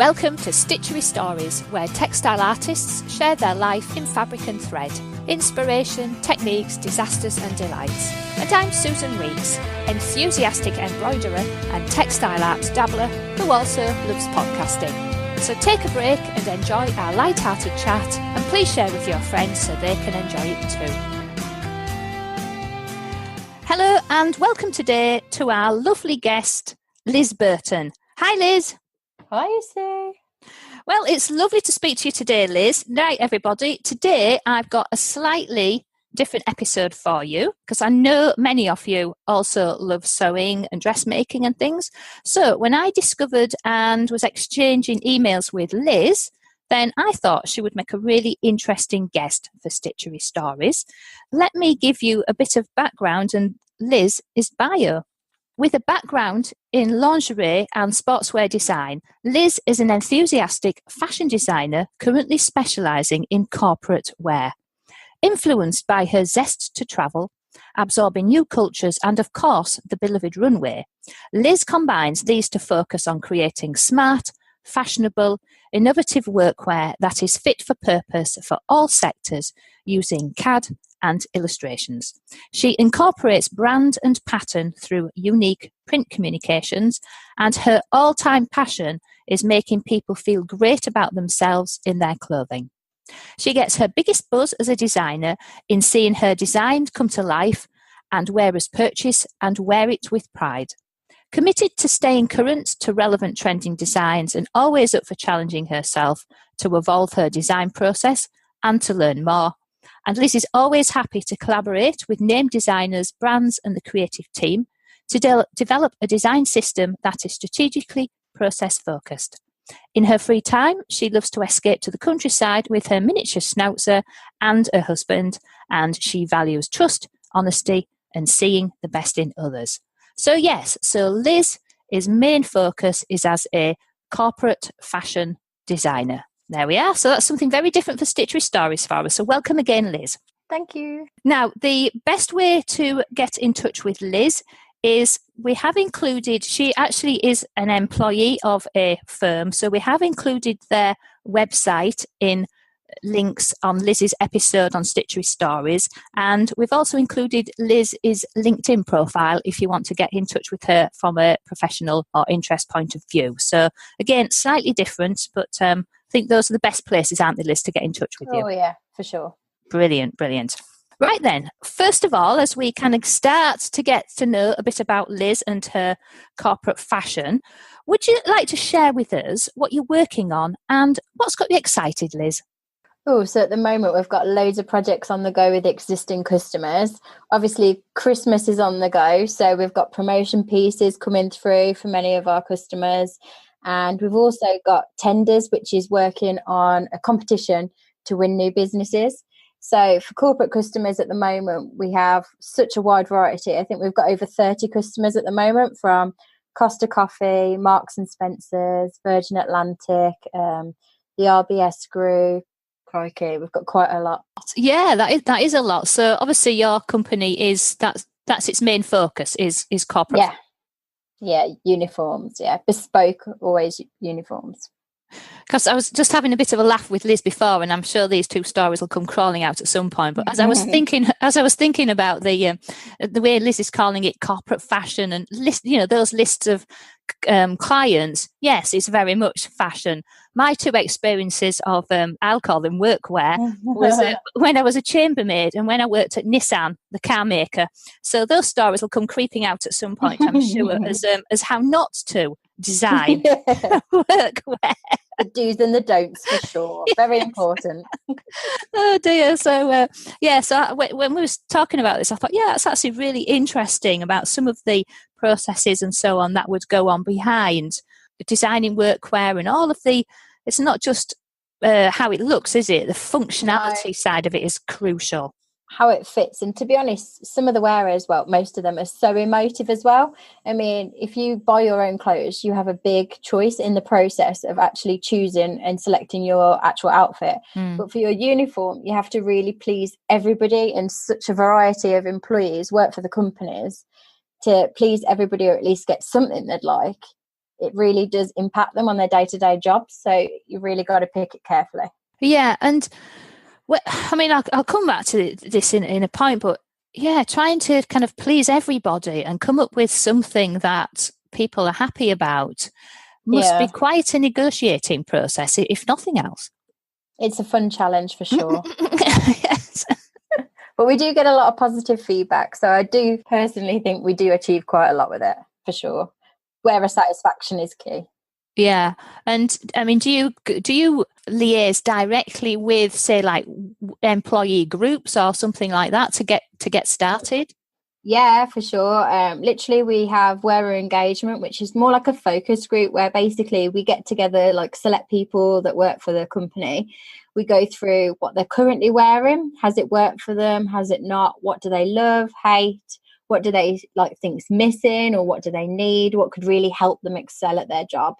Welcome to Stitchery Stories, where textile artists share their life in fabric and thread, inspiration, techniques, disasters and delights. And I'm Susan Reeks, enthusiastic embroiderer and textile art dabbler who also loves podcasting. So take a break and enjoy our light-hearted chat, and please share with your friends so they can enjoy it too. Hello and welcome today to our lovely guest, Liz Burton. Hi Liz. Hi, Sue. Well, it's lovely to speak to you today, Liz. Right, everybody. Today, I've got a slightly different episode for you because I know many of you also love sewing and dressmaking and things. So when I discovered and was exchanging emails with Liz, then I thought she would make a really interesting guest for Stitchery Stories. Let me give you a bit of background and Liz's bio. With a background in lingerie and sportswear design, Liz is an enthusiastic fashion designer currently specialising in corporate wear. Influenced by her zest to travel, absorbing new cultures and, of course, the beloved runway, Liz combines these to focus on creating smart, fashionable, innovative workwear that is fit for purpose for all sectors using CAD and illustrations. She incorporates brand and pattern through unique print communications, and her all-time passion is making people feel great about themselves in their clothing. She gets her biggest buzz as a designer in seeing her design come to life and wearers purchase and wear it with pride. Committed to staying current to relevant trending designs and always up for challenging herself to evolve her design process and to learn more. And Liz is always happy to collaborate with named designers, brands and the creative team to develop a design system that is strategically process-focused. In her free time, she loves to escape to the countryside with her miniature schnauzer and her husband, and she values trust, honesty and seeing the best in others. So Liz's main focus is as a corporate fashion designer. There we are. So that's something very different for Stitchery Stories for us. So welcome again, Liz. Thank you. Now, the best way to get in touch with Liz is we have included, she actually is an employee of a firm. So we have included their website in links on Liz's episode on Stitchery Stories, and we've also included Liz's LinkedIn profile if you want to get in touch with her from a professional or interest point of view. So again, slightly different, but I think those are the best places, aren't they, Liz, to get in touch with you? Oh yeah, for sure. Brilliant. Right then, first of all, as we kind of start to get to know a bit about Liz and her corporate fashion, would you like to share with us what you're working on and what's got you excited, Liz? Oh, so at the moment we've got loads of projects on the go with existing customers. Obviously, Christmas is on the go, so we've got promotion pieces coming through for many of our customers. And we've also got tenders, which is working on a competition to win new businesses. So for corporate customers at the moment, we have such a wide variety. I think we've got over 30 customers at the moment, from Costa Coffee, Marks and Spencer's, Virgin Atlantic, the RBS Group. Crikey, we've got quite a lot. Yeah, that is a lot. So obviously your company is that's its main focus is corporate. Yeah, uniforms. Yeah, bespoke, always uniforms. Because I was just having a bit of a laugh with Liz before, and I'm sure these two stories will come crawling out at some point. But as I was thinking about the way Liz is calling it corporate fashion and those lists of clients, yes, it's very much fashion. My two experiences of I'll call them workwear was when I was a chambermaid and when I worked at Nissan, the car maker. So those stories will come creeping out at some point, I'm sure, as how not to design workwear. The do's and the don'ts, for sure. Very important. Oh dear. So when we were talking about this, I thought, that's actually really interesting about some of the processes and so on that would go on behind designing workwear and all of it's not just how it looks, is it? The functionality side of it is crucial. How it fits. And to be honest, some of the wearers, well, most of them are so emotive as well. I mean, if you buy your own clothes, you have a big choice in the process of actually choosing and selecting your actual outfit. But for your uniform, you have to really please everybody, and such a variety of employees work for the companies to please everybody, or at least get something they'd like. it really does impact them on their day-to-day jobs. So you really got to pick it carefully. Yeah, and I mean, I'll come back to this in a point, but yeah, trying to kind of please everybody and come up with something that people are happy about must be quite a negotiating process, if nothing else. It's a fun challenge for sure. Yes. But we do get a lot of positive feedback. So I do personally think we do achieve quite a lot with it, for sure. Wearer satisfaction is key. Yeah. And I mean, do you liaise directly with, say, like employee groups or something like that to get started? Yeah, for sure. Literally, we have wearer engagement, which is more like a focus group where basically we get together, like select people that work for the company. We go through what they're currently wearing. Has it worked for them? Has it not? What do they love, hate? What do they like think's missing, or what do they need? What could really help them excel at their job?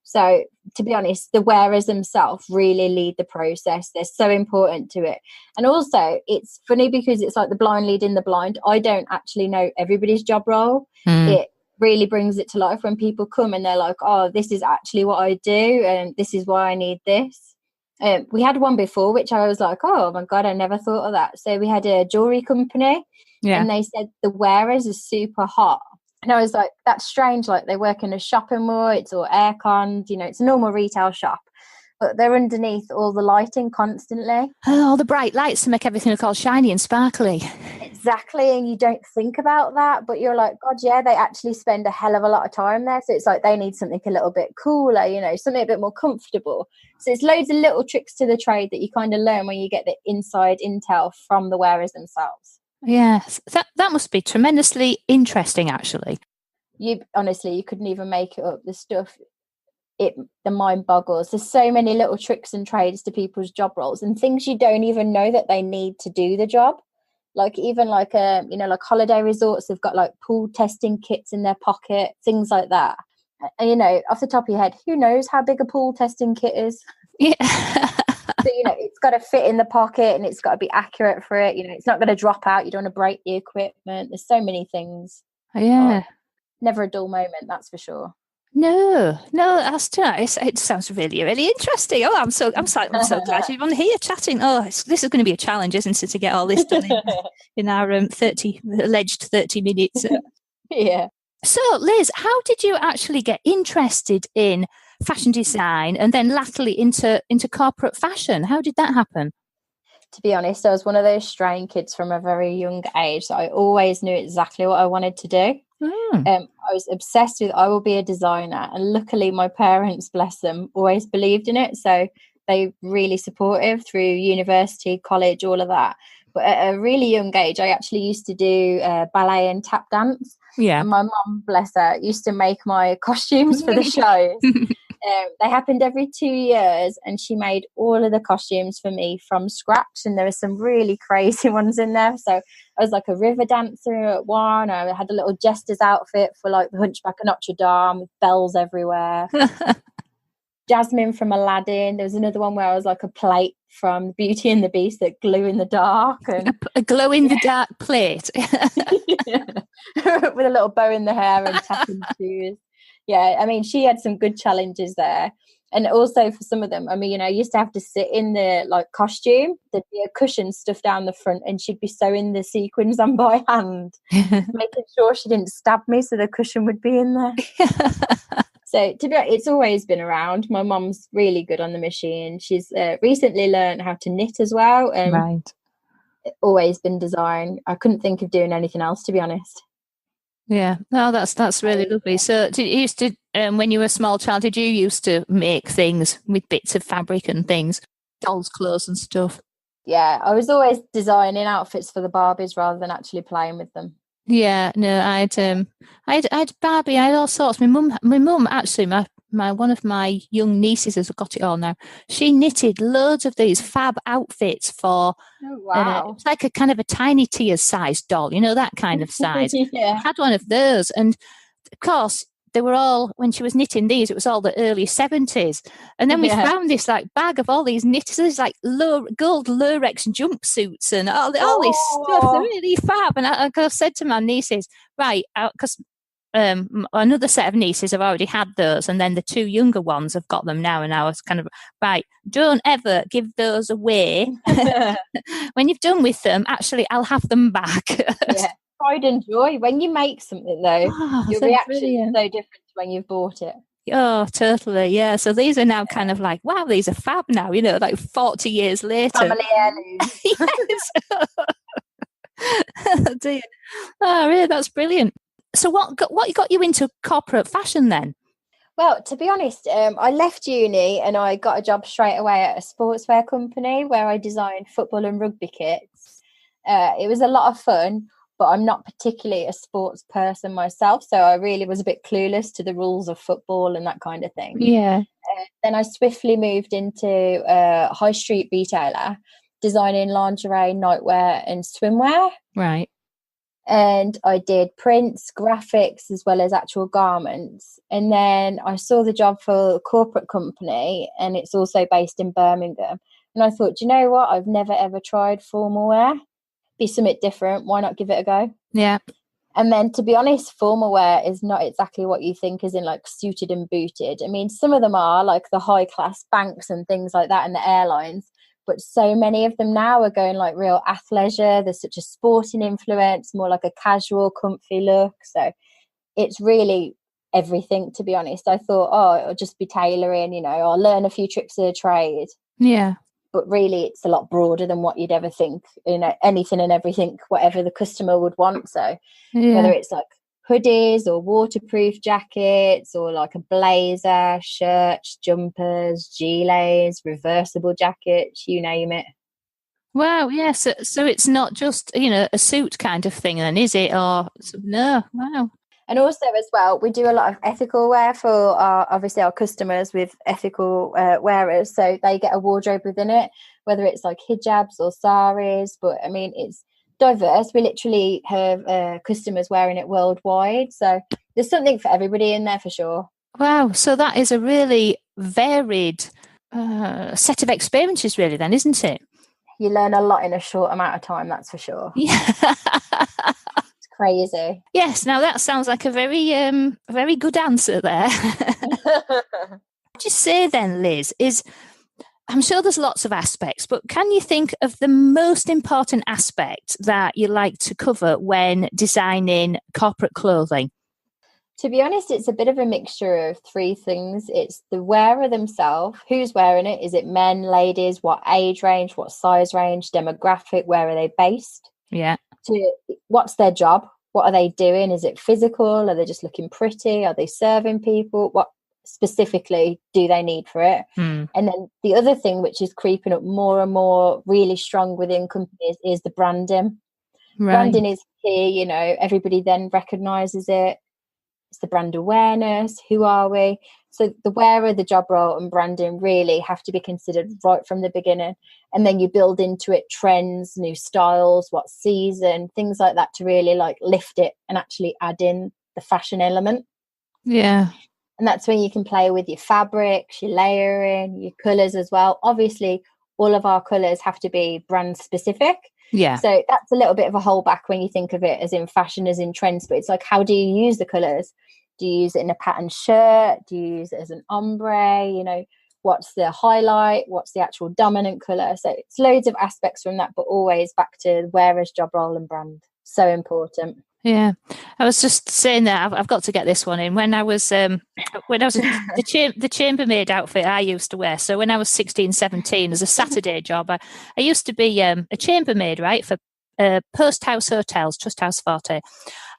So, to be honest, the wearers themselves really lead the process. They're so important to it. And also, it's funny because it's like the blind leading the blind. I don't actually know everybody's job role. It really brings it to life when people come and they're like, oh, this is actually what I do and this is why I need this. We had one before, which I was like, oh, my God, I never thought of that. So we had a jewellery company and they said the wearers are super hot. And I was like, that's strange. Like they work in a shopping mall, it's all air-conned, it's a normal retail shop, but they're underneath all the lighting constantly. Oh, all the bright lights to make everything look all shiny and sparkly. Exactly. And you don't think about that, but you're like, God, yeah, they actually spend a hell of a lot of time there. So it's like they need something a little bit cooler, something a bit more comfortable. So it's loads of little tricks to the trade that you kind of learn when you get the inside intel from the wearers themselves. Yes, that must be tremendously interesting, actually. You couldn't even make it up. The stuff, the mind boggles. There's so many little tricks and trades to people's job roles and things you don't even know that they need to do the job. Like even like like holiday resorts, they've got like pool testing kits in their pocket, things like that. And off the top of your head, who knows how big a pool testing kit is? Yeah. So, it's got to fit in the pocket and it's got to be accurate for it. It's not going to drop out. You don't want to break the equipment. There's so many things. Yeah. Never a dull moment, that's for sure. No, that's nice. It sounds really, really interesting. Oh, I'm so glad you're on here chatting. Oh, this is going to be a challenge, isn't it, to get all this done in our alleged 30 minutes. Yeah. So, Liz, how did you actually get interested in fashion design and then latterly into corporate fashion? How did that happen? To be honest, I was one of those straying kids from a very young age. So I always knew exactly what I wanted to do. I was obsessed with I will be a designer, and luckily my parents, bless them, always believed in it. So they really supportive through university, college, all of that. But at a really young age, I actually used to do ballet and tap dance. Yeah. And my mum, bless her, used to make my costumes for the shows. They happened every 2 years, and she made all of the costumes for me from scratch. And there were some really crazy ones in there. So I was like a river dancer at one. I had a little jester's outfit for like the Hunchback of Notre Dame with bells everywhere. Jasmine from Aladdin. There was another one where I was like a plate from Beauty and the Beast that glue in the dark. And a glow in the dark plate. With a little bow in the hair and tapping shoes. Yeah, I mean, she had some good challenges there. And also for some of them, I mean, I used to have to sit in the like costume. There'd be a cushion stuffed down the front and she'd be sewing the sequins on by hand, making sure she didn't stab me so the cushion would be in there. So to be honest, it's always been around. My mum's really good on the machine. She's recently learned how to knit as well. Right. Always been design. I couldn't think of doing anything else, to be honest. Yeah, no, that's really lovely. So, when you were a small child, did you used to make things with bits of fabric and things, dolls' clothes and stuff? Yeah, I was always designing outfits for the Barbies rather than actually playing with them. Yeah, no, I had Barbie. I had all sorts. My mum actually, my one of my young nieces has got it all now. She knitted loads of these fab outfits for. Oh, wow! It's like a kind of a tiny Tia's size doll, that kind of size. Yeah. I had one of those, and of course they were all, when she was knitting these, it was all the early 70s, and then we found this like bag of all these knitters, like gold Lurex jumpsuits and all this stuff. They're really fab, and I said to my nieces, right, because another set of nieces have already had those, and then the two younger ones have got them now. And I was kind of, right, don't ever give those away. When you've done with them, actually, I'll have them back. Yeah, pride and joy when you make something, though. Your reaction is so different to when you've bought it. Oh, totally. Yeah. So these are now kind of like, wow, these are fab now, like 40 years later. Family heirlooms. Yes. Oh, dear. Oh, really? That's brilliant. So what got you into corporate fashion then? Well, to be honest, I left uni and I got a job straight away at a sportswear company where I designed football and rugby kits. It was a lot of fun, but I'm not particularly a sports person myself, so I really was a bit clueless to the rules of football and that kind of thing. Yeah. Then I swiftly moved into a high street retailer, designing lingerie, nightwear and swimwear. Right. And I did prints, graphics, as well as actual garments. And then I saw the job for a corporate company, and it's also based in Birmingham. And I thought, do you know what? I've never, ever tried formal wear. Be something different. Why not give it a go? Yeah. And then, to be honest, formal wear is not exactly what you think as in like suited and booted. I mean, some of them are like the high class banks and things like that, and the airlines. But so many of them now are going like real athleisure. There's such a sporting influence, more like a casual, comfy look. So it's really everything, to be honest. I thought, it'll just be tailoring, I'll learn a few tricks of the trade. Yeah. But really, it's a lot broader than what you'd ever think, anything and everything, whatever the customer would want. So whether it's like hoodies or waterproof jackets or like a blazer, shirts, jumpers, gilets, reversible jackets, you name it. Wow, yes. Yeah, so it's not just, a suit kind of thing then, is it? Or no, wow. And also as well, we do a lot of ethical wear for obviously our customers with ethical wearers. So they get a wardrobe within it, whether it's like hijabs or saris. But I mean, it's diverse. We literally have customers wearing it worldwide. So there's something for everybody in there for sure. Wow. So that is a really varied set of experiences really then, isn't it? You learn a lot in a short amount of time, that's for sure. Yeah. Crazy. Yes, now that sounds like a very good answer there. What you say then, Liz, is I'm sure there's lots of aspects, but can you think of the most important aspect that you like to cover when designing corporate clothing? To be honest, it's a bit of a mixture of three things. It's the wearer themselves, who's wearing it. Is it men, ladies, what age range, what size range, demographic, where are they based? Yeah. What's their job? What are they doing? Is it physical? Are they just looking pretty? Are they serving people? What specifically do they need for it? And then the other thing, which is creeping up more and more really strong within companies, is the branding. Right. Branding is key. Everybody then recognizes it. It's the brand awareness. Who are we? So the wearer, the job role and branding really have to be considered right from the beginning. And then you build into it trends, new styles, what season, things like that to really like lift it and actually add in the fashion element. Yeah. And that's when you can play with your fabrics, your layering, your colours as well. Obviously, all of our colours have to be brand specific. Yeah. So that's a little bit of a holdback when you think of it as in fashion, as in trends. But it's like, how do you use the colours? Do you use it in a patterned shirt? Do you use it as an ombre? What's the highlight? What's the actual dominant colour? So it's loads of aspects from that, but always back to wearer's job role and brand. So important. Yeah, I was just saying that I've got to get this one in. When I was the chambermaid outfit I used to wear. So when I was 16, 17, as a Saturday job, I used to be a chambermaid, right, for Post House Hotels, Trust House Forte,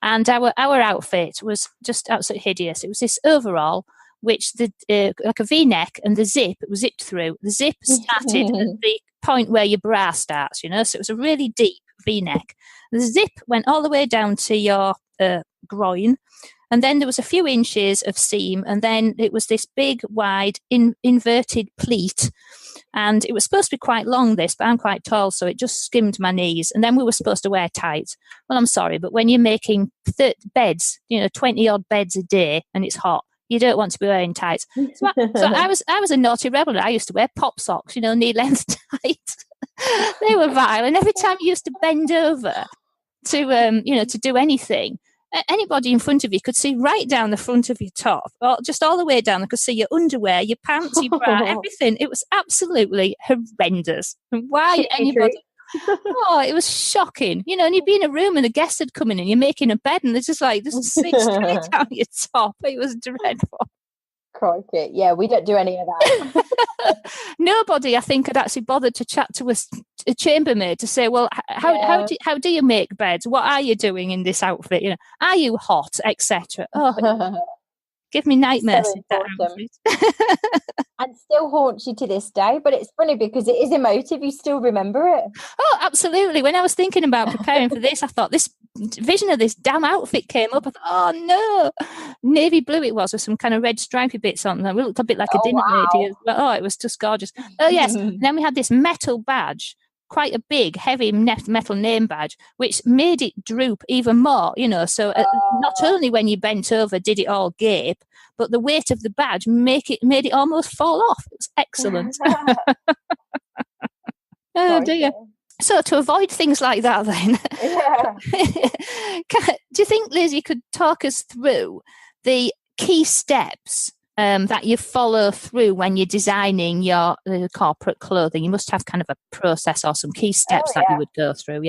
and our outfit was just absolutely hideous. It was this overall, which like a V-neck, and the zip, it was zipped through. The zip started at the point where your bra starts, so it was a really deep V-neck. The zip went all the way down to your groin, and then there was a few inches of seam, and then it was this big, wide, inverted pleat, and it was supposed to be quite long, this, but I'm quite tall, so it just skimmed my knees, and then we were supposed to wear tights. Well, I'm sorry, but when you're making 30 beds, 20-odd beds a day, and it's hot, you don't want to be wearing tights. So I was a naughty rebel. I used to wear pop socks, knee-length tights. They were vile, and every time you used to bend over to to do anything, anybody in front of you could see right down the front of your top, or just all the way down. They could see your underwear, your pants, your bra, everything. It was absolutely horrendous. Why anybody? Oh, it was shocking. You know, and you'd be in a room and a guest had come in and you're making a bed and they're just like, just see straight down your top. It was dreadful. Crikey. Yeah, we don't do any of that. Nobody, I think, had actually bothered to chat to a chambermaid to say, well, how do you make beds? What are you doing in this outfit? You know, are you hot, etc. Oh, give me nightmares. And still haunts you to this day, but it's funny because it is emotive. You still remember it. Oh, absolutely. When I was thinking about preparing for this, I thought this vision of this damn outfit came up. I thought, oh no, navy blue it was with some kind of red stripy bits on. It looked a bit like a dinner lady. But, oh, it was just gorgeous. Oh yes. Then we had this metal badge, quite a big, heavy metal name badge, which made it droop even more, you know. So not only when you bent over did it all gape, but the weight of the badge made it almost fall off. It was excellent. Oh dear. So to avoid things like that then, do you think, Liz, you could talk us through the key steps that you follow through when you're designing your corporate clothing? You must have kind of a process or some key steps that you would go through,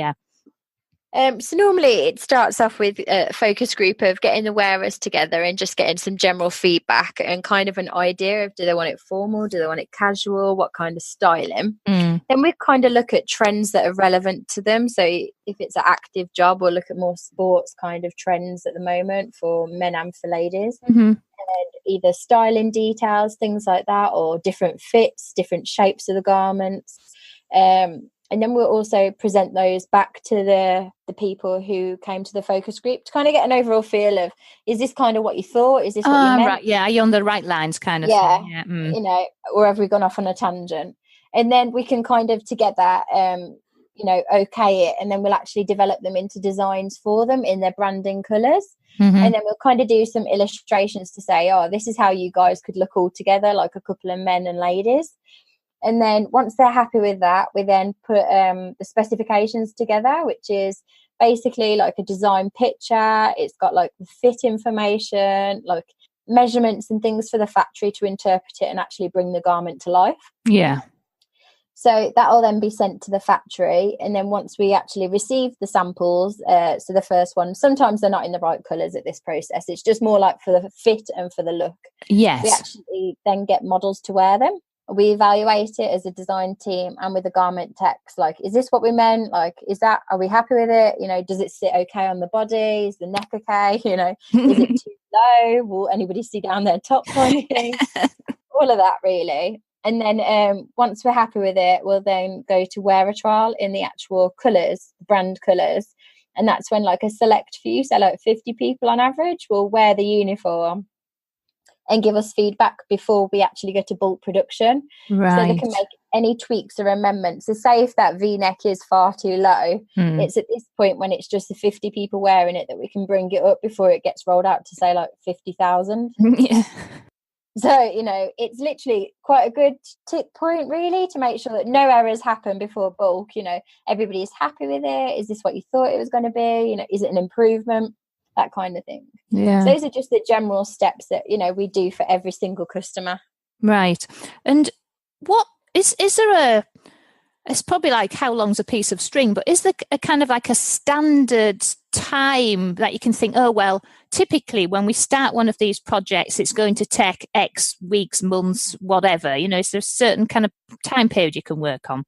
So normally it starts off with a focus group of getting the wearers together and just getting some general feedback and kind of an idea of, do they want it formal, do they want it casual, what kind of styling. Then we kind of look at trends that are relevant to them. So if it's an active job, we'll look at more sports kind of trends at the moment for men and for ladies. And either styling details, things like that, or different fits, different shapes of the garments. And then we'll also present those back to the people who came to the focus group to kind of get an overall feel of, is this kind of what you thought? Is this what you meant? Right, yeah, are you on the right lines kind of thing? Yeah. You know, or have we gone off on a tangent? And then we can kind of together, you know, okay it, and then we'll actually develop them into designs for them in their branding colours. And then we'll kind of do some illustrations to say, oh, this is how you guys could look all together, like a couple of men and ladies. And then once they're happy with that, we then put the specifications together, which is basically like a design picture. It's got like the fit information, like measurements and things for the factory to interpret it and actually bring the garment to life. Yeah. So that will then be sent to the factory. And then once we actually receive the samples, so the first one, sometimes they're not in the right colours at this process. It's just more like for the fit and for the look. Yes. We actually then get models to wear them. We evaluate it as a design team and with the garment techs. Like, is this what we meant? Like, are we happy with it? You know, does it sit okay on the body? Is the neck okay? You know, is it too low? Will anybody see down their top kind of thing? All of that, really. And then once we're happy with it, we'll then go to wear a trial in the actual colours, brand colours. And that's when like a select few, so like 50 people on average, will wear the uniform and give us feedback before we actually go to bulk production. Right. So they can make any tweaks or amendments. So say if that V-neck is far too low, it's at this point when it's just the 50 people wearing it that we can bring it up before it gets rolled out to say like 50,000. Yeah. So, you know, it's literally quite a good tick point really to make sure that no errors happen before bulk. You know, everybody is happy with it. Is this what you thought it was going to be? You know, is it an improvement? That kind of thing. Yeah. So those are just the general steps that, you know, we do for every single customer. Right. And what is there it's probably like how long's a piece of string, but is there a kind of like a standard time that you can think, oh, well, typically when we start one of these projects, it's going to take X weeks, months, whatever, you know, is there a certain kind of time period you can work on?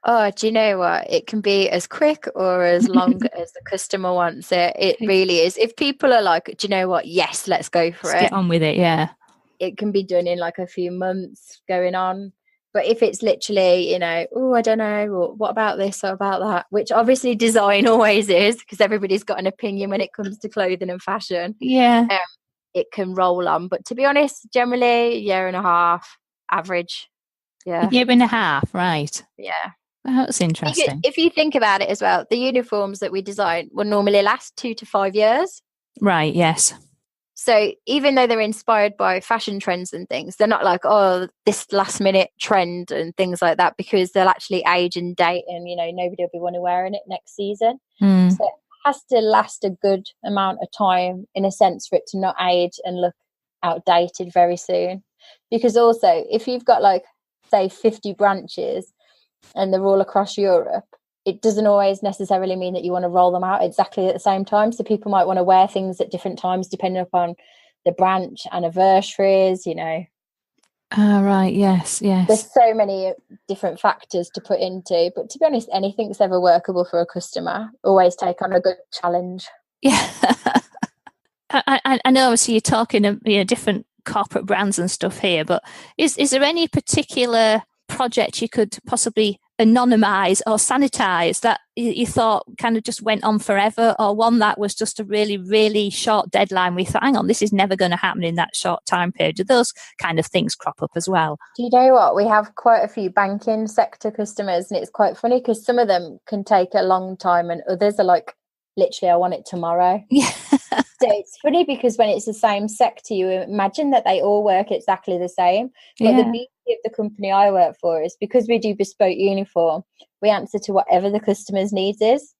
Oh, do you know what? It can be as quick or as long as the customer wants it. It really is. If people are like, do you know what? Yes, let's go for it. Get on with it, yeah. It can be done in like a few months going on. But if it's literally, you know, oh, I don't know, or what about this or about that, which obviously design always is because everybody's got an opinion when it comes to clothing and fashion. Yeah. It can roll on. But to be honest, generally, a year and a half, average. Yeah. A year and a half, right. Yeah. Oh, that's interesting. If you think about it as well, the uniforms that we design will normally last 2 to 5 years. Right, yes. So even though they're inspired by fashion trends and things, they're not like, oh, this last minute trend and things like that, because they'll actually age and date and, you know, nobody will be want to wearing it next season. So has to last a good amount of time, in a sense, for it to not age and look outdated very soon. Because also, if you've got like, say, 50 branches and they're all across Europe, it doesn't always necessarily mean that you want to roll them out exactly at the same time. So people might want to wear things at different times depending upon the branch, anniversaries, you know. Ah, right, yes. There's so many different factors to put into, but to be honest, anything that's ever workable for a customer, always take on a good challenge. Yeah. I know obviously you're talking different corporate brands and stuff here, but is there any particular project you could possibly anonymise or sanitise that you thought kind of just went on forever, or one that was just a really, really short deadline we thought, hang on, this is never going to happen in that short time period? Do those kind of things crop up as well? Do you know what? We have quite a few banking sector customers, and it's quite funny because some of them can take a long time and others are like, literally, I want it tomorrow. Yeah. So it's funny because when it's the same sector, you imagine that they all work exactly the same. But the beauty of the company I work for is because we do bespoke uniform, we answer to whatever the customer's needs is.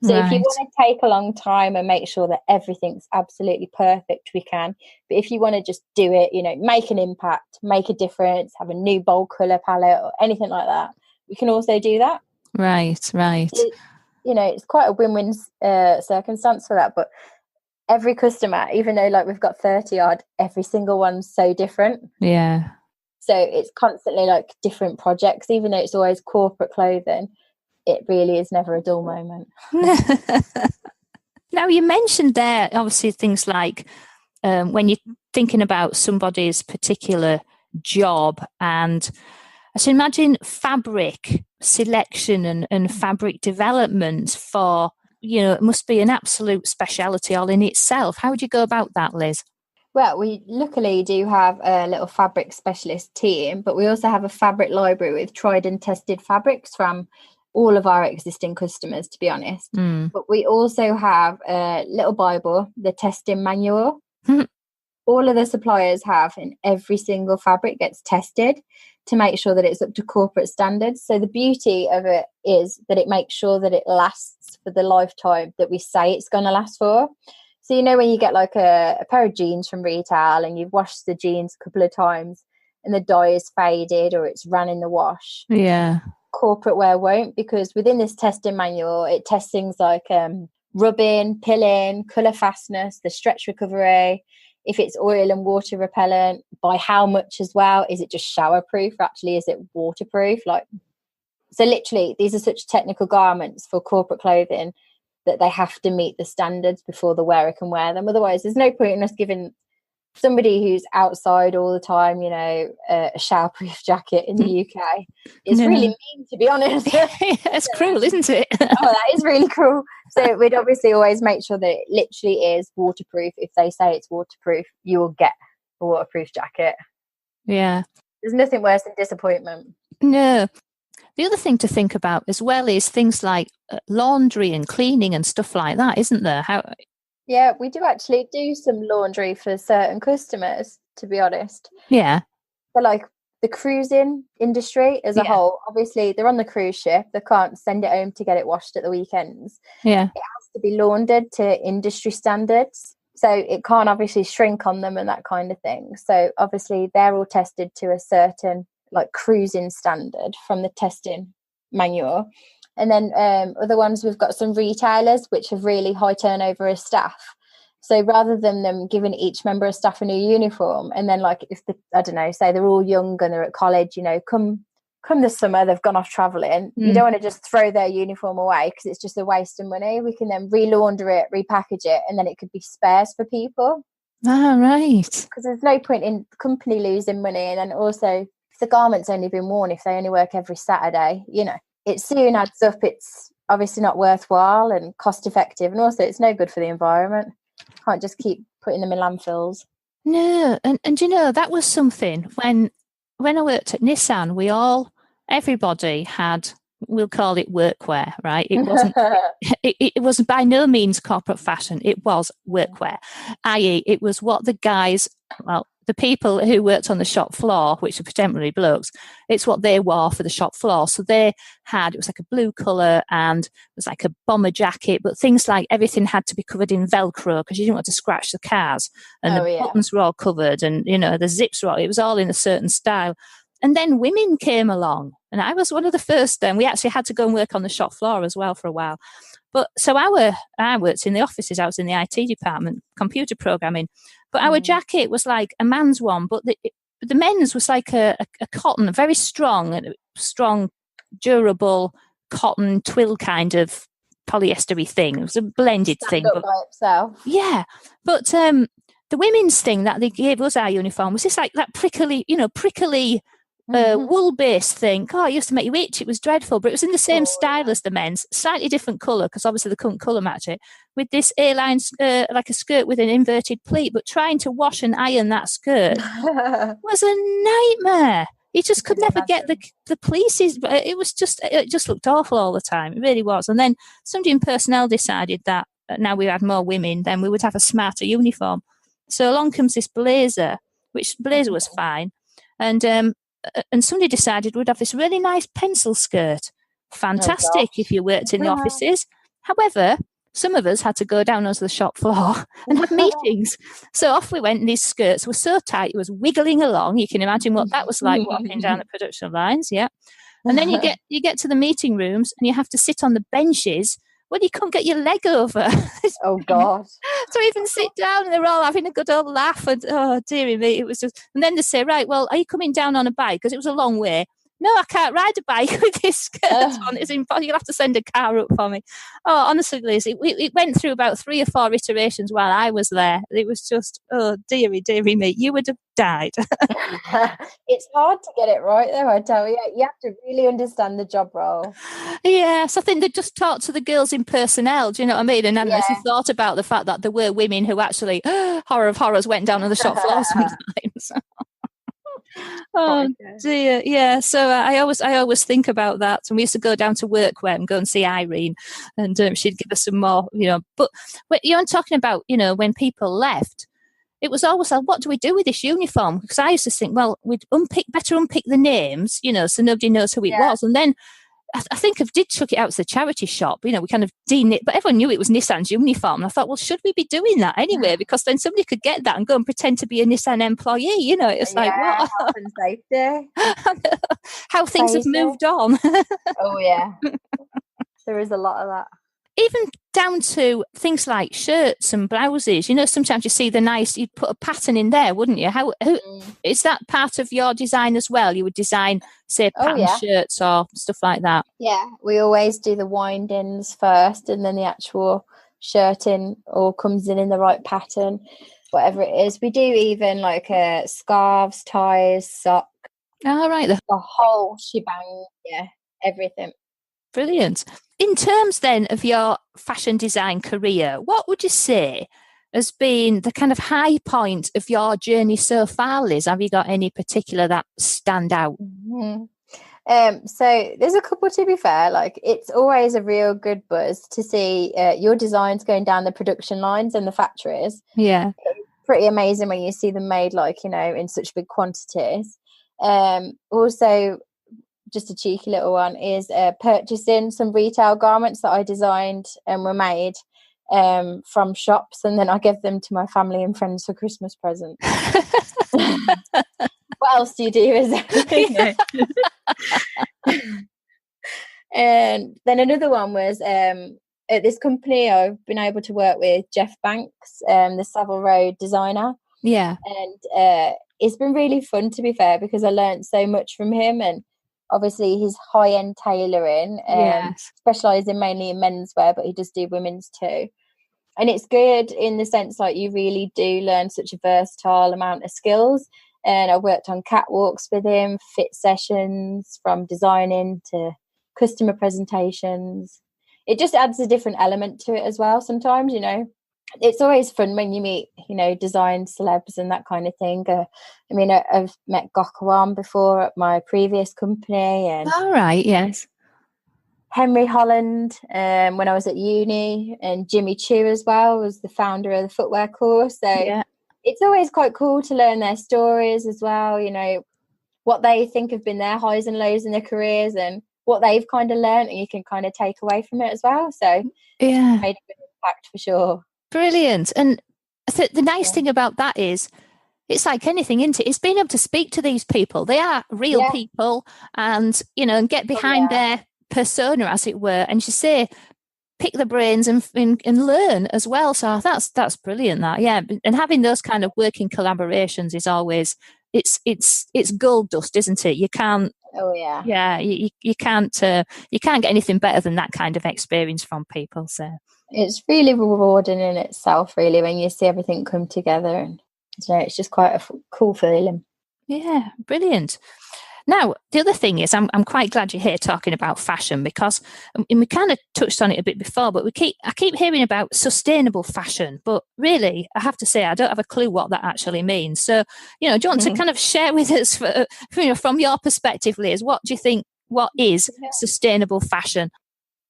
So if you want to take a long time and make sure that everything's absolutely perfect, we can. But if you want to just do it, you know, make an impact, make a difference, have a new bold colour palette or anything like that, we can also do that. Right. You know, it's quite a win-win circumstance for that. But every customer, even though like we've got 30 odd, every single one's so different. Yeah. So it's constantly like different projects, even though it's always corporate clothing. It really is never a dull moment. Now, you mentioned there, obviously, things like when you're thinking about somebody's particular job, and I should imagine fabric selection and fabric development for, it must be an absolute speciality all in itself. How would you go about that, Liz? Well, we luckily do have a little fabric specialist team, but we also have a fabric library with tried and tested fabrics from all of our existing customers, to be honest. But we also have a little Bible, the testing manual. All of the suppliers have, and every single fabric gets tested to make sure that it's up to corporate standards. So the beauty of it is that it makes sure that it lasts for the lifetime that we say it's going to last for. So, you know, when you get like a pair of jeans from retail and you've washed the jeans a couple of times and the dye is faded or it's ran in the wash. Yeah. Corporate wear won't, because within this testing manual, it tests things like rubbing, pilling, colour fastness, the stretch recovery, if it's oil and water repellent, by how much as well. Is it just shower proof? Or actually, is it waterproof? So literally, these are such technical garments for corporate clothing that they have to meet the standards before the wearer can wear them. Otherwise, there's no point in us giving somebody who's outside all the time, a showerproof jacket in the UK. It's really mean, to be honest. It's cruel, isn't it? Oh, that is really cruel. So we'd obviously always make sure that it literally is waterproof. If they say it's waterproof, you will get a waterproof jacket. Yeah. There's nothing worse than disappointment. No. The other thing to think about as well is things like laundry and cleaning and stuff like that, isn't there? Yeah, we do actually do some laundry for certain customers, to be honest. Yeah. So like the cruising industry as a whole, obviously they're on the cruise ship. They can't send it home to get it washed at the weekends. Yeah. It has to be laundered to industry standards. So it can't obviously shrink on them and that kind of thing. So obviously they're all tested to a certain like cruising standard from the testing manual. And then other ones, we've got some retailers which have really high turnover of staff. So rather than them giving each member of staff a new uniform, and then like if say they're all young and they're at college, come this summer they've gone off travelling, you don't want to just throw their uniform away because it's just a waste of money. We can then re-launder it, repackage it, and then it could be spares for people. Ah, right. Because there's no point in the company losing money, and then also if the garment's only been worn, if they only work every Saturday, it soon adds up. It's obviously not worthwhile and cost effective, and also it's no good for the environment. Can't just keep putting them in landfills. No, and that was something when I worked at Nissan, everybody had, we'll call it workwear, right? It wasn't it was by no means corporate fashion. It was workwear, i.e. it was what the guys, the people who worked on the shop floor, which are contemporary blokes, it's what they wore for the shop floor. So it was like a blue colour and it was like a bomber jacket, but things like everything had to be covered in Velcro because you didn't want to scratch the cars. And the buttons were all covered and, the zips were all, it was all in a certain style. And then women came along and I was one of the first then. We actually had to go and work on the shop floor as well for a while. But so I worked in the offices, I was in the IT department, computer programming. But our jacket was like a man's one, but the men's was like a cotton, a very strong, durable cotton twill kind of polyestery thing. It was a blended thing. Up by itself. Yeah. But the women's thing that they gave us our uniform was just like that prickly wool-based thing. Oh, it used to make you itch. It was dreadful, but it was in the same style as the men's, slightly different colour because obviously they couldn't colour match it, with this A-line, like a skirt with an inverted pleat, but trying to wash and iron that skirt was a nightmare. You just could never get the pleaces. It just looked awful all the time. It really was. And then somebody in personnel decided that now we had more women, then we would have a smarter uniform. So along comes this blazer, which blazer was fine. And somebody decided we'd have this really nice pencil skirt. Fantastic if you worked in the offices. However, some of us had to go down onto the shop floor and have meetings. So off we went, and these skirts were so tight, it was wiggling along. You can imagine what that was like walking down the production lines, yeah. And then you get to the meeting rooms and you have to sit on the benches. Well, you couldn't get your leg over. Oh, God. So even sit down and they're all having a good old laugh. And, oh, dearie me, it was just... And then they say, right, well, are you coming down on a bike? Because it was a long way. No, I can't ride a bike with this skirt on. It's impossible. You'll have to send a car up for me. Oh, honestly, Liz, it went through about 3 or 4 iterations while I was there. It was just, oh, dearie me, you would have died. It's hard to get it right, though, I tell you. You have to really understand the job role. Yes, I think they just talked to the girls in personnel, do you know what I mean? And then actually thought about the fact that there were women who actually, horror of horrors, went down on the shop floor sometimes. Oh dear, yeah. So I always think about that. And we used to go down to workwear and go and see Irene, and she'd give us some more, But you're talking about, when people left, it was always like, what do we do with this uniform? Because I used to think, well, we'd better unpick the names, so nobody knows who it was, and then. I think I did chuck it out to the charity shop. We kind of but everyone knew it was Nissan's uniform. And I thought, well, should we be doing that anyway? Because then somebody could get that and go and pretend to be a Nissan employee. It's like, what? Health and safety. How things have moved on. Oh, yeah. There is a lot of that. Even down to things like shirts and blouses. Sometimes you see you'd put a pattern in there, wouldn't you? Is that part of your design as well? You would design, say, pattern shirts or stuff like that? Yeah, we always do the windings first, and then the actual shirting all comes in the right pattern, whatever it is. We do even like scarves, ties, socks. All right. The whole shebang, yeah, everything. Brilliant. In terms then of your fashion design career, what would you say has been the kind of high point of your journey so far, Liz? Have you got any particular that stand out? Mm-hmm. So there's a couple, to be fair. Like, it's always a real good buzz to see your designs going down the production lines and the factories. Yeah. It's pretty amazing when you see them made, in such big quantities. Also, just a cheeky little one is purchasing some retail garments that I designed and were made from shops, and then I give them to my family and friends for Christmas presents. What else do you do? Is And then another one was at this company I've been able to work with Jeff Banks, the Savile Row designer. Yeah. And it's been really fun, to be fair, because I learned so much from him. And obviously he's high-end tailoring, specialising mainly in menswear, but he does do women's too. And it's good in the sense you really do learn such a versatile amount of skills. And I worked on catwalks with him, fit sessions, from designing to customer presentations. It just adds a different element to it as well sometimes, It's always fun when you meet, design celebs and that kind of thing. I've met Gokawam before at my previous company. And all right, yes. Henry Holland when I was at uni, and Jimmy Choo as well was the founder of the footwear course. So it's always quite cool to learn their stories as well, you know, what they think have been their highs and lows in their careers and what they've kind of learned, and you can kind of take away from it as well. So Yeah, made a good impact for sure. brilliant. And the nice thing about that is it's like anything, isn't it? It's being able to speak to these people. They are real people, and, you know, and get behind their persona, as it were. And you say, pick the brains and learn as well. So that's brilliant. That, yeah. And having those kind of working collaborations is always, it's gold dust, isn't it? You can't. Oh yeah. Yeah, you can't get anything better than that kind of experience from people. So it's really rewarding in itself, really, when you see everything come together, and you know, it's just quite a cool feeling. Yeah, brilliant. Now, the other thing is, I'm quite glad you're here talking about fashion, because, and we kind of touched on it a bit before, but I keep hearing about sustainable fashion, but really, I have to say, I don't have a clue what that actually means. So, you know, do you want to kind of share with us, from your perspective, Liz, what do you think, what is sustainable fashion?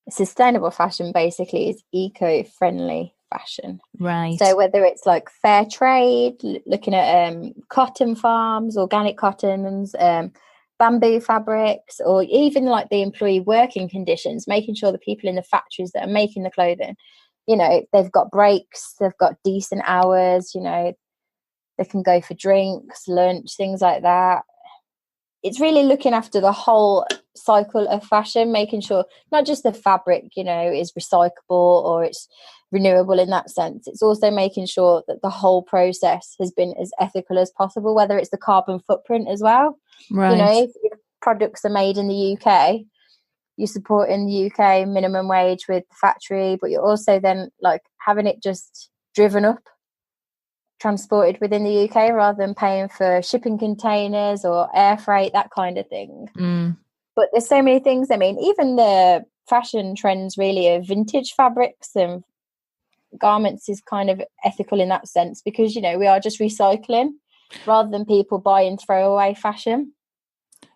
Sustainable fashion basically is eco-friendly fashion. Right. So whether it's like fair trade, looking at cotton farms, organic cottons, bamboo fabrics, or even like the employee working conditions, making sure the people in the factories that are making the clothing, you know, they've got breaks, they've got decent hours, you know, they can go for drinks, lunch, things like that. It's really looking after the whole cycle of fashion, making sure not just the fabric, you know, is recyclable or it's renewable in that sense. It's also making sure that the whole process has been as ethical as possible, whether it's the carbon footprint as well. Right. You know, if products are made in the UK, you're supporting the UK minimum wage with the factory, but you're also then like having it just driven up, transported within the UK, rather than paying for shipping containers or air freight, that kind of thing. But there's so many things. I mean, even the fashion trends really of vintage fabrics and garments is kind of ethical in that sense, because, you know, we are just recycling rather than people buying throwaway fashion.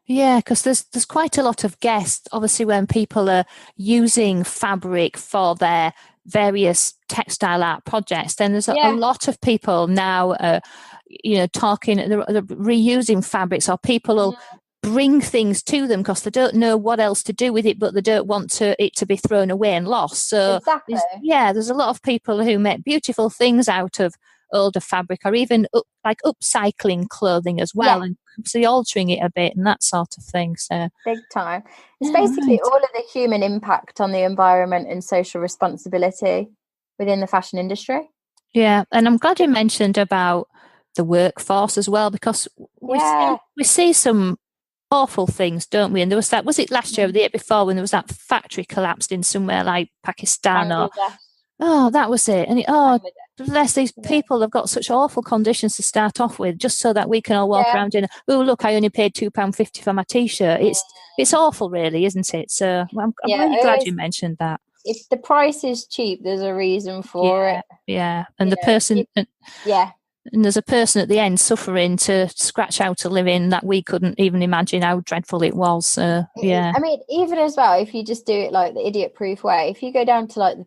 Yeah, because there's quite a lot of guests, obviously, when people are using fabric for their various textile art projects. Then there's a lot of people now, you know, talking, they're reusing fabrics, or people will bring things to them because they don't know what else to do with it, but they don't want it to be thrown away and lost. So exactly. there's a lot of people who make beautiful things out of older fabric, or even like upcycling clothing as well, and so altering it a bit and that sort of thing. So big time. It's basically all of the human impact on the environment and social responsibility within the fashion industry. Yeah, and I'm glad you mentioned about the workforce as well, because we see some awful things, don't we? And there was that, was it last year or the year before, when there was that factory collapsed in somewhere like Pakistan, or that was it. And bless these people, they've got such awful conditions to start off with, just so that we can all walk around in, oh look, I only paid £2.50 for my t-shirt. It's awful, really, isn't it? So I'm really glad you mentioned that. If the price is cheap, there's a reason for it. Yeah, and the person, and there's a person at the end suffering to scratch out a living that we couldn't even imagine how dreadful it was. I mean, even as well, if you just do it like the idiot-proof way, if you go down to like,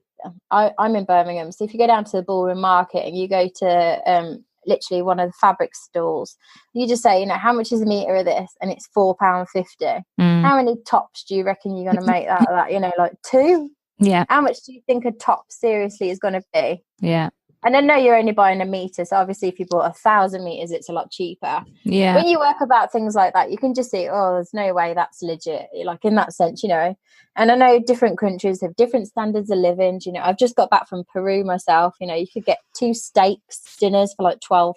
I'm in Birmingham, so if you go down to the Ballroom Market and you go to literally one of the fabric stalls, you just say, you know, how much is a metre of this? And it's £4.50. How many tops do you reckon you're going to make out of that? You know, like 2? Yeah. How much do you think a top seriously is going to be? Yeah. And I know you're only buying a metre, so obviously if you bought 1,000 metres, it's a lot cheaper. Yeah. When you work about things like that, you can just see, oh, there's no way that's legit, like in that sense, you know. And I know different countries have different standards of living. You know, I've just got back from Peru myself. You know, you could get 2 steaks dinners for like £12.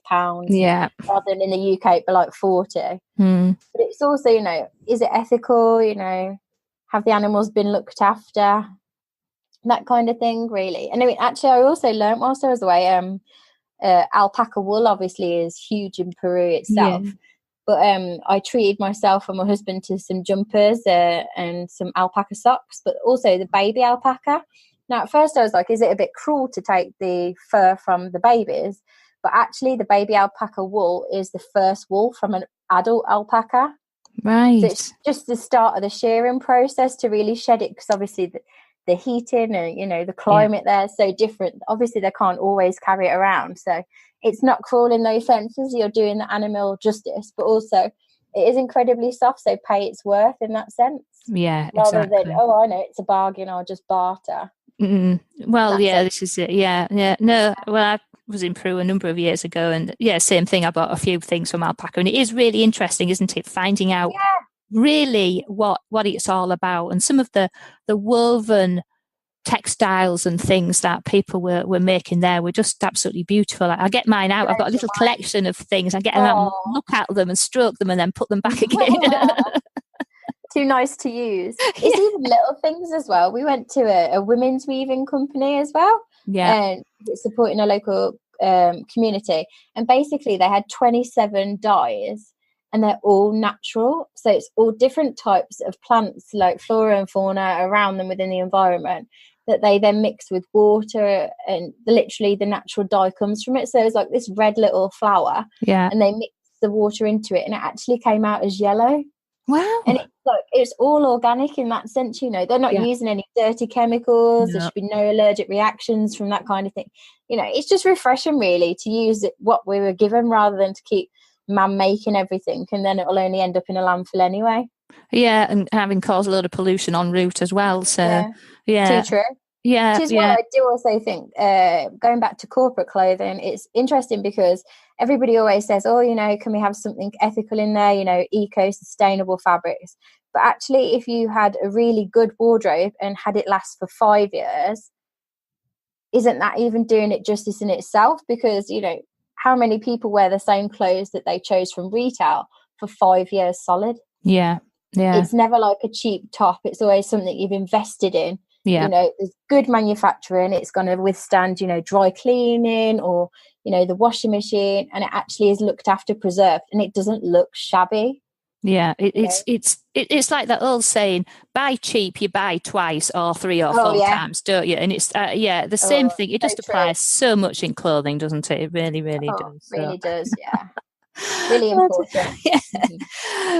Yeah. Rather than in the UK for like 40. But it's also, you know, is it ethical? You know, have the animals been looked after? That kind of thing, really. And I mean, actually, I also learned whilst I was away, alpaca wool obviously is huge in Peru itself. Yeah. But I treated myself and my husband to some jumpers and some alpaca socks, but also the baby alpaca. Now, at first I was like, is it a bit cruel to take the fur from the babies? But actually, the baby alpaca wool is the first wool from an adult alpaca. Right. So it's just the start of the shearing process to really shed it, because obviously the heating and, you know, the climate there is so different. Obviously, they can't always carry it around. So it's not cruel in those senses. You're doing the animal justice, but also it is incredibly soft, so pay its worth in that sense. Yeah, rather exactly. than, oh, I know it's a bargain, I'll just barter. Well, yeah, this is it. Yeah. No, well, I was in Peru a number of years ago, and yeah, same thing. I bought a few things from alpaca, and it is really interesting, isn't it? Finding out really what it's all about, and some of the woven textiles and things that people were making there were just absolutely beautiful. I get mine out. I've got a little collection of things. I get them out and look at them and stroke them and then put them back again. Too nice to use. It's even little things as well. We went to a women's weaving company as well. And supporting a local community. And basically they had 27 dyes and they're all natural. So it's all different types of plants like flora and fauna around them within the environment that they then mix with water, and literally the natural dye comes from it. So it's like this red little flower. And they mix the water into it and it actually came out as yellow. Wow. And it's all organic in that sense, you know. They're not using any dirty chemicals. There should be no allergic reactions from that kind of thing. You know, it's just refreshing really to use what we were given rather than to keep man making everything, and then it'll only end up in a landfill anyway. Yeah, and having caused a lot of pollution en route as well. So too true. Yeah, which is what I do also think, going back to corporate clothing, it's interesting because everybody always says, oh, you know, can we have something ethical in there, you know, eco-sustainable fabrics. But actually, if you had a really good wardrobe and had it last for 5 years, isn't that even doing it justice in itself? Because, you know, how many people wear the same clothes that they chose from retail for 5 years solid? Yeah. It's never like a cheap top. It's always something you've invested in. You know, there's good manufacturing. It's going to withstand, you know, dry cleaning or, you know, the washing machine, and it actually is looked after, preserved, and it doesn't look shabby. Yeah, it's like that old saying: buy cheap, you buy twice or 3 or 4 times, don't you? And it's the same thing. It just applies so much in clothing, doesn't it? It really, really does. Really does, yeah. Really important.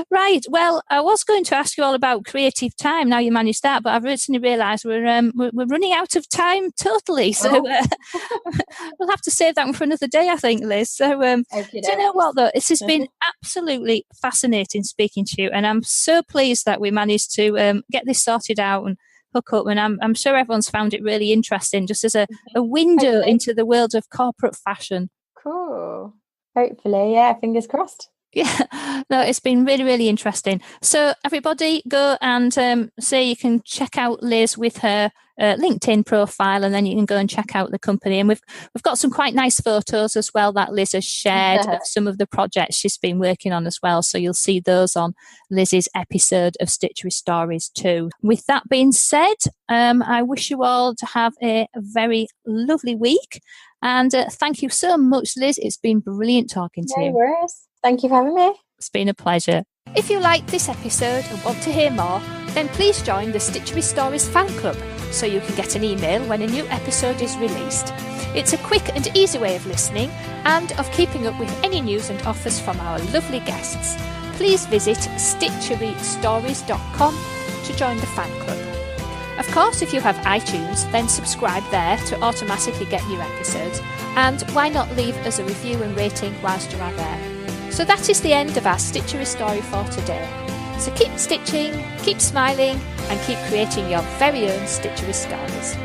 Right. Well, I was going to ask you all about creative time. Now you managed that, but I've recently realised we're running out of time totally. So we'll have to save that one for another day, I think, Liz. So do you know what though? This has been absolutely fascinating speaking to you, and I'm so pleased that we managed to get this sorted out and hook up. And I'm sure everyone's found it really interesting, just as a window into the world of corporate fashion. Cool. Hopefully, yeah, fingers crossed. Yeah, no, it's been really, really interesting. So everybody go and say you can check out Liz with her LinkedIn profile, and then you can go and check out the company. And we've got some quite nice photos as well that Liz has shared of some of the projects she's been working on as well. So you'll see those on Liz's episode of Stitchery Stories too. With that being said, I wish you all to have a very lovely week. And thank you so much, Liz. It's been brilliant talking to you. No worries. Thank you for having me. It's been a pleasure. If you liked this episode and want to hear more, then please join the Stitchery Stories fan club so you can get an email when a new episode is released. It's a quick and easy way of listening and of keeping up with any news and offers from our lovely guests. Please visit stitcherystories.com to join the fan club. Of course, if you have iTunes, then subscribe there to automatically get new episodes. And why not leave us a review and rating whilst you are there? So that is the end of our Stitchery story for today. So keep stitching, keep smiling, and keep creating your very own Stitchery stories.